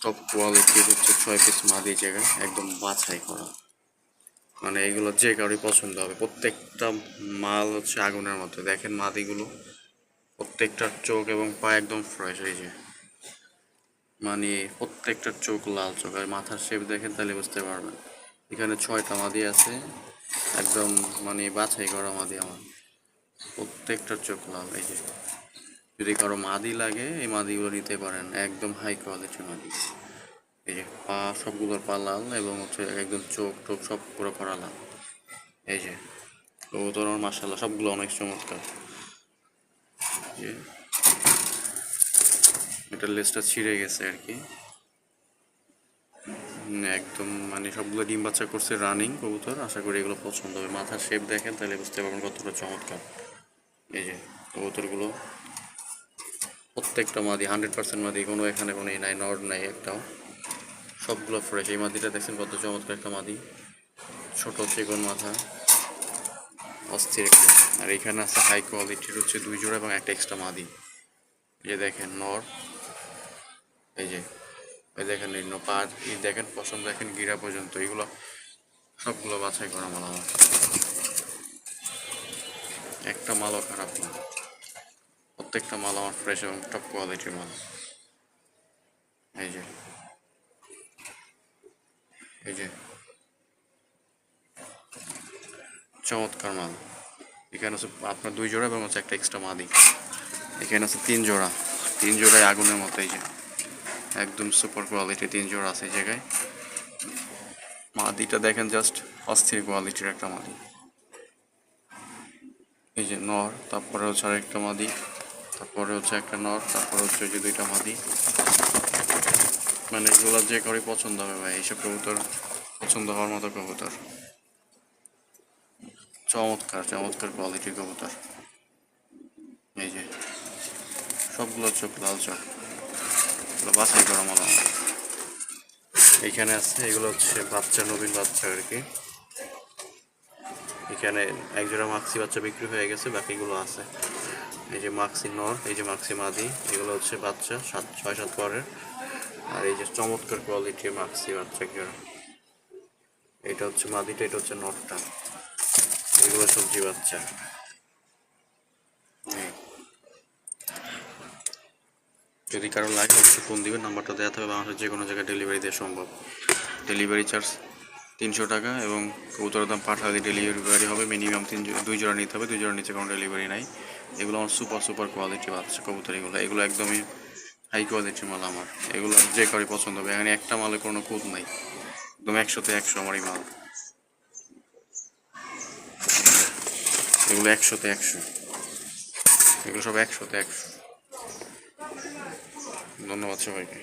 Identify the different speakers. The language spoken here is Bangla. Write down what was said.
Speaker 1: টপ কোয়ালিটির হচ্ছে 6 পিস মাদি জায়গায় একদম বাছাই করা, মানে এগুলো যে কারোরই পছন্দ হবে। প্রত্যেকটা মাল হচ্ছে আগুনের মতো। দেখেন মাদিগুলো প্রত্যেকটার চোখ এবং পা একদম ফ্রেশ। এই যে মানে প্রত্যেকটার চোখ লাল চোখ, আর মাথার শেপ দেখেন তাহলে বুঝতে পারবেন। এখানে 6টা মাদি আছে, একদম মানে বাছাই করা মাদি আমার, প্রত্যেকটার চোখ লাল। এই যে যদি কারো মাদি লাগে এই মাদিগুলো নিতে পারেন, একদম হাই কোয়ালিটির মাদি। এই যে পা সবগুলোর পা লাল এবং হচ্ছে একদম চোখ টোক সব পুরো করা লাল। এই যে কবুতর মাশাআল্লাহ সবগুলো অনেক চমৎকার। যে এটার লেজটা ছিঁড়ে গেছে আর কি, একদম মানে সবগুলো ডিম বাচ্চা করছে রানিং কবুতর। আশা করি এগুলো পছন্দ হবে। মাথার শেপ দেখেন তাহলে বুঝতে পারবেন কতটা চমৎকার। এই যে কবুতরগুলো প্রত্যেকটা মাদি 100% মাদি, কোনো এখানে কোনো নাই নড নাই একটাও, সবগুলো ফ্রেশ। এই মাদিটা দেখছেন কত চমৎকার একটা মাদি, ছোট চিকন মাথা, অস্থির। আর এখানে আছে হাই কোয়ালিটির হচ্ছে 2 জোড়া এবং একটা এক্সট্রা মাদি। এই যে দেখেন নর, এই যে এই দেখেন পা, দেখেন পছন্দ, দেখেন গিরা পর্যন্ত, এগুলো সবগুলো বাছাই করা মাল আমার, একটা মালও খারাপ না। প্রত্যেকটা মাল আমার ফ্রেশ এবং টপ কোয়ালিটির মাল। এই যে এই যে চমৎকার মাল। এখানে আছে আপনার 2 জোড়া এবং হচ্ছে একটা এক্সট্রা মাদি। এখানে আছে 3 জোড়া, 3 জোড়ায় আগুনের মতো। এই যে একদম সুপার কোয়ালিটি 3 জোড়া আছে এই জায়গায়। মাদিটা দেখেন জাস্ট অস্থির কোয়ালিটির একটা মাদি। এই যে নর, তারপরে হচ্ছে আরেকটা মাদি, তারপরে হচ্ছে একটা নর, তারপরে হচ্ছে যে 2টা মাদি। মানে এগুলো যে কারোই পছন্দ হবে ভাই, এইসব কবুতর পছন্দ হওয়ার মতো কবুতর। চমৎকার চমৎকার কোয়ালিটির কবুতর। এই যে সবগুলো চোখ লাল চোখ, এগুলো বাছাই করা মাল আমার। এইখানে আছে এগুলো হচ্ছে বাচ্চা, নবীন বাচ্চা আর কি। এখানে একজোড়া মাক্সি বাচ্চা বিক্রি হয়ে গেছে, বাকিগুলো আছে। এই যে মাক্সি নর, এই যে মাক্সি মাদি, এগুলো হচ্ছে বাচ্চা 6-7 পরের। আর এই যে চমৎকার কোয়ালিটির মাক্সি বাচ্চা জোড়া, এটা হচ্ছে মাদিটা, এটা হচ্ছে নরটা। এগুলো সবজি বাচ্চা। যদি কারো লাগে অবশ্যই ফোন দিবেন, নাম্বারটা দেওয়া থাকবে। বাংলাদেশের যে কোনো জায়গায় ডেলিভারি দেওয়া সম্ভব। ডেলিভারি চার্জ 300 টাকা এবং কবুতরের দাম পাঠা দিয়ে ডেলিভারি হবে। মিনিমাম 2 জোড়া নিতে হবে, 2 জোড়ার নিচে কোনো ডেলিভারি নাই। এগুলো আমার সুপার সুপার কোয়ালিটি বাচ্চা কবুতর, এগুলো একদমই হাই কোয়ালিটির মাল আমার। এগুলো যে কারোই পছন্দ হবে, এখানে একটা মালে কোনো খুঁত নাই, একদম 100-তে 100 আমারই মাল। এগুলো 100-তে 100, এগুলো সব 100-তে 100। ধন্যবাদ সবাইকে।